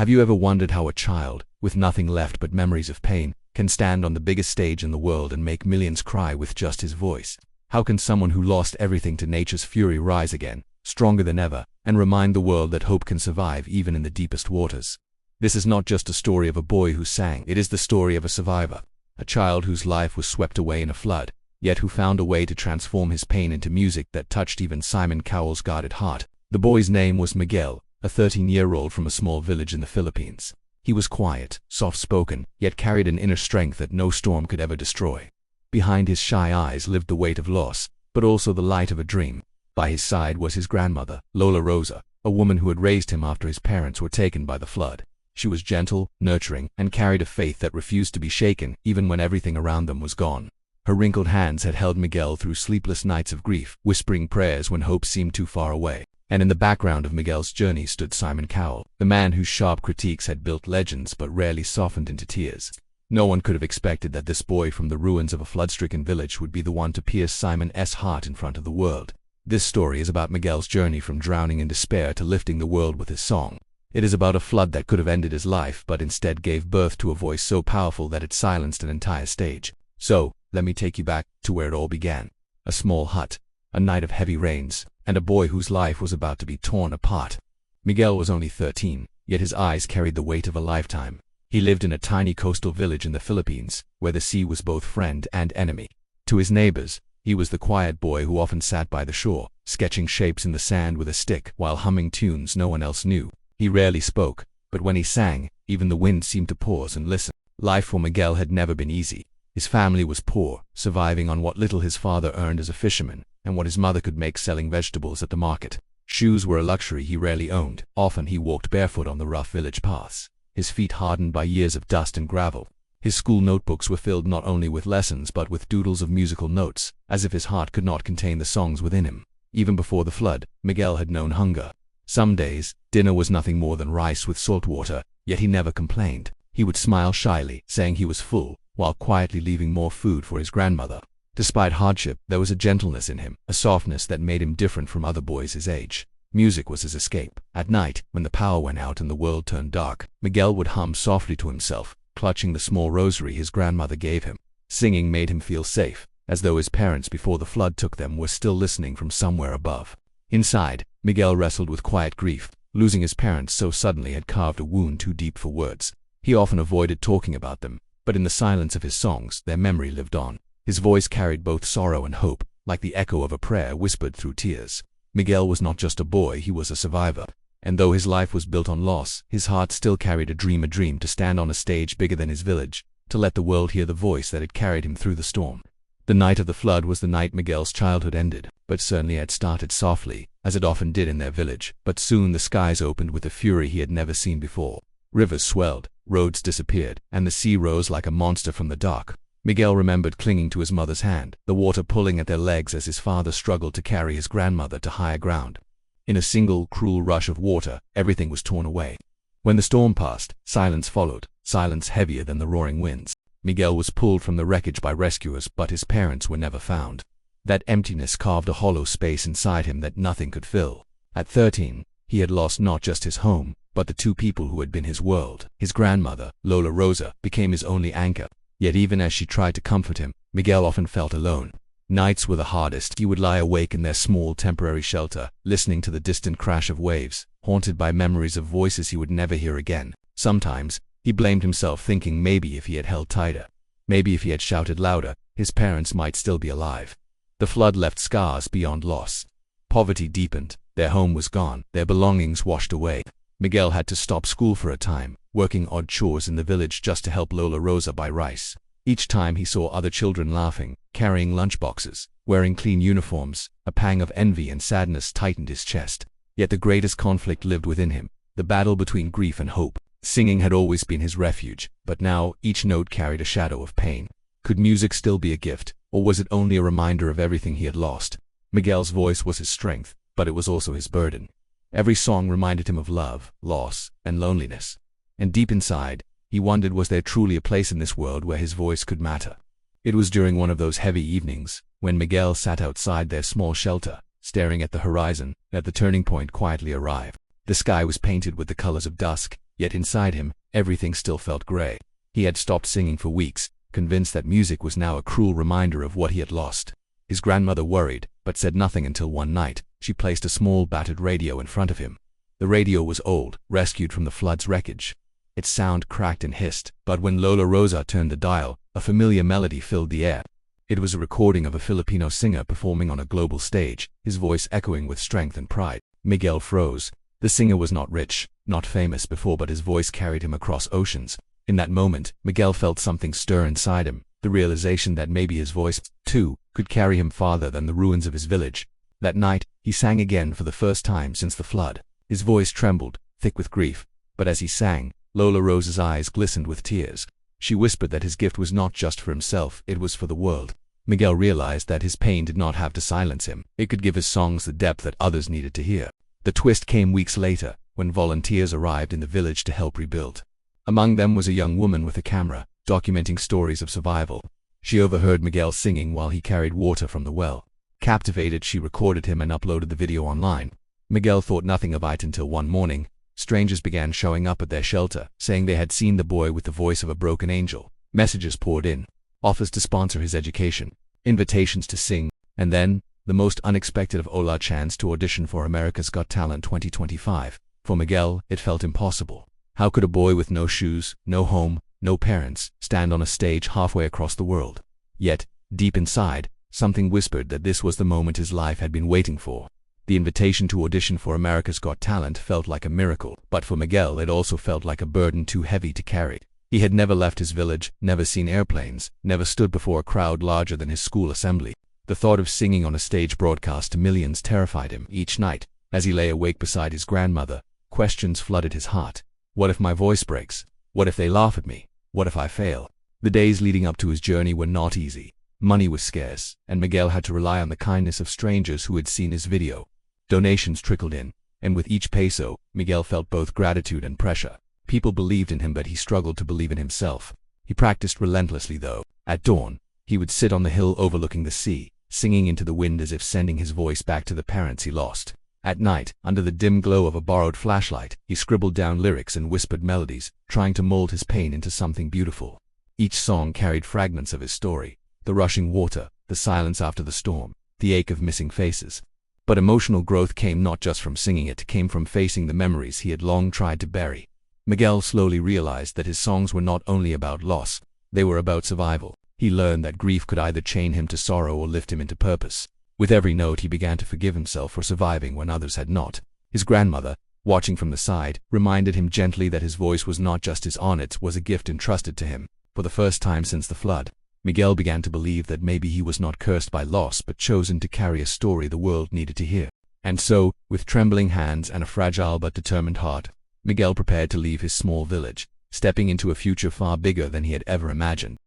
Have you ever wondered how a child, with nothing left but memories of pain, can stand on the biggest stage in the world and make millions cry with just his voice? How can someone who lost everything to nature's fury rise again, stronger than ever, and remind the world that hope can survive even in the deepest waters? This is not just a story of a boy who sang, it is the story of a survivor, a child whose life was swept away in a flood, yet who found a way to transform his pain into music that touched even Simon Cowell's guarded heart. The boy's name was Miguel, a 13-year-old from a small village in the Philippines. He was quiet, soft-spoken, yet carried an inner strength that no storm could ever destroy. Behind his shy eyes lived the weight of loss, but also the light of a dream. By his side was his grandmother, Lola Rosa, a woman who had raised him after his parents were taken by the flood. She was gentle, nurturing, and carried a faith that refused to be shaken even when everything around them was gone. Her wrinkled hands had held Miguel through sleepless nights of grief, whispering prayers when hope seemed too far away. And in the background of Miguel's journey stood Simon Cowell, the man whose sharp critiques had built legends but rarely softened into tears. No one could have expected that this boy from the ruins of a flood-stricken village would be the one to pierce Simon's heart in front of the world. This story is about Miguel's journey from drowning in despair to lifting the world with his song. It is about a flood that could have ended his life but instead gave birth to a voice so powerful that it silenced an entire stage. So, let me take you back to where it all began. A small hut, a night of heavy rains, and a boy whose life was about to be torn apart. Miguel was only 13, yet his eyes carried the weight of a lifetime. He lived in a tiny coastal village in the Philippines, where the sea was both friend and enemy. To his neighbors, he was the quiet boy who often sat by the shore, sketching shapes in the sand with a stick while humming tunes no one else knew. He rarely spoke, but when he sang, even the wind seemed to pause and listen. Life for Miguel had never been easy. His family was poor, surviving on what little his father earned as a fisherman, and what his mother could make selling vegetables at the market. Shoes were a luxury he rarely owned. Often he walked barefoot on the rough village paths, his feet hardened by years of dust and gravel. His school notebooks were filled not only with lessons but with doodles of musical notes, as if his heart could not contain the songs within him. Even before the flood, Miguel had known hunger. Some days, dinner was nothing more than rice with salt water, yet he never complained. He would smile shyly, saying he was full, while quietly leaving more food for his grandmother. Despite hardship, there was a gentleness in him, a softness that made him different from other boys his age. Music was his escape. At night, when the power went out and the world turned dark, Miguel would hum softly to himself, clutching the small rosary his grandmother gave him. Singing made him feel safe, as though his parents before the flood took them were still listening from somewhere above. Inside, Miguel wrestled with quiet grief. Losing his parents so suddenly had carved a wound too deep for words. He often avoided talking about them, but in the silence of his songs, their memory lived on. His voice carried both sorrow and hope, like the echo of a prayer whispered through tears. Miguel was not just a boy, he was a survivor. And though his life was built on loss, his heart still carried a dream to stand on a stage bigger than his village, to let the world hear the voice that had carried him through the storm. The night of the flood was the night Miguel's childhood ended, but certainly had started softly, as it often did in their village. But soon the skies opened with a fury he had never seen before. Rivers swelled, roads disappeared, and the sea rose like a monster from the dark. Miguel remembered clinging to his mother's hand, the water pulling at their legs as his father struggled to carry his grandmother to higher ground. In a single, cruel rush of water, everything was torn away. When the storm passed, silence followed, silence heavier than the roaring winds. Miguel was pulled from the wreckage by rescuers, but his parents were never found. That emptiness carved a hollow space inside him that nothing could fill. At 13, he had lost not just his home, but the two people who had been his world. His grandmother, Lola Rosa, became his only anchor. Yet even as she tried to comfort him, Miguel often felt alone. Nights were the hardest. He would lie awake in their small temporary shelter, listening to the distant crash of waves, haunted by memories of voices he would never hear again. Sometimes, he blamed himself, thinking maybe if he had held tighter, maybe if he had shouted louder, his parents might still be alive. The flood left scars beyond loss. Poverty deepened, their home was gone, their belongings washed away. Miguel had to stop school for a time, working odd chores in the village just to help Lola Rosa buy rice. Each time he saw other children laughing, carrying lunchboxes, wearing clean uniforms, a pang of envy and sadness tightened his chest. Yet the greatest conflict lived within him, the battle between grief and hope. Singing had always been his refuge, but now each note carried a shadow of pain. Could music still be a gift, or was it only a reminder of everything he had lost? Miguel's voice was his strength, but it was also his burden. Every song reminded him of love, loss, and loneliness. And deep inside, he wondered, was there truly a place in this world where his voice could matter? It was during one of those heavy evenings, when Miguel sat outside their small shelter, staring at the horizon, that the turning point quietly arrived. The sky was painted with the colors of dusk, Yet inside him, everything still felt gray. He had stopped singing for weeks, convinced that music was now a cruel reminder of what he had lost. His grandmother worried, but said nothing until one night, she placed a small battered radio in front of him. The radio was old, rescued from the flood's wreckage. Its sound cracked and hissed, but when Lola Rosa turned the dial, a familiar melody filled the air. It was a recording of a Filipino singer performing on a global stage, his voice echoing with strength and pride. Miguel froze. The singer was not rich, not famous before, but his voice carried him across oceans. In that moment, Miguel felt something stir inside him, the realization that maybe his voice, too, could carry him farther than the ruins of his village. That night, he sang again for the first time since the flood. His voice trembled, thick with grief, but as he sang, Lola Rosa's eyes glistened with tears. She whispered that his gift was not just for himself, it was for the world. Miguel realized that his pain did not have to silence him. It could give his songs the depth that others needed to hear. The twist came weeks later, when volunteers arrived in the village to help rebuild. Among them was a young woman with a camera, documenting stories of survival. She overheard Miguel singing while he carried water from the well. Captivated, she recorded him and uploaded the video online. Miguel thought nothing of it until one morning, strangers began showing up at their shelter, saying they had seen the boy with the voice of a broken angel. Messages poured in, offers to sponsor his education, invitations to sing, and then, the most unexpected of all, a chance to audition for America's Got Talent 2025. For Miguel, it felt impossible. How could a boy with no shoes, no home, no parents, stand on a stage halfway across the world? Yet, deep inside, something whispered that this was the moment his life had been waiting for. The invitation to audition for America's Got Talent felt like a miracle, but for Miguel it also felt like a burden too heavy to carry. He had never left his village, never seen airplanes, never stood before a crowd larger than his school assembly. The thought of singing on a stage broadcast to millions terrified him. Each night, as he lay awake beside his grandmother, questions flooded his heart. What if my voice breaks? What if they laugh at me? What if I fail? The days leading up to his journey were not easy. Money was scarce, and Miguel had to rely on the kindness of strangers who had seen his video. Donations trickled in, and with each peso, Miguel felt both gratitude and pressure. People believed in him, but he struggled to believe in himself. He practiced relentlessly, though. At dawn, he would sit on the hill overlooking the sea, singing into the wind as if sending his voice back to the parents he lost. At night, under the dim glow of a borrowed flashlight, he scribbled down lyrics and whispered melodies, trying to mold his pain into something beautiful. Each song carried fragments of his story: the rushing water, the silence after the storm, the ache of missing faces. But emotional growth came not just from singing, it came from facing the memories he had long tried to bury. Miguel slowly realized that his songs were not only about loss, they were about survival. He learned that grief could either chain him to sorrow or lift him into purpose. With every note, he began to forgive himself for surviving when others had not. His grandmother, watching from the side, reminded him gently that his voice was not just his own, it was a gift entrusted to him. For the first time since the flood, Miguel began to believe that maybe he was not cursed by loss but chosen to carry a story the world needed to hear. And so, with trembling hands and a fragile but determined heart, Miguel prepared to leave his small village, stepping into a future far bigger than he had ever imagined.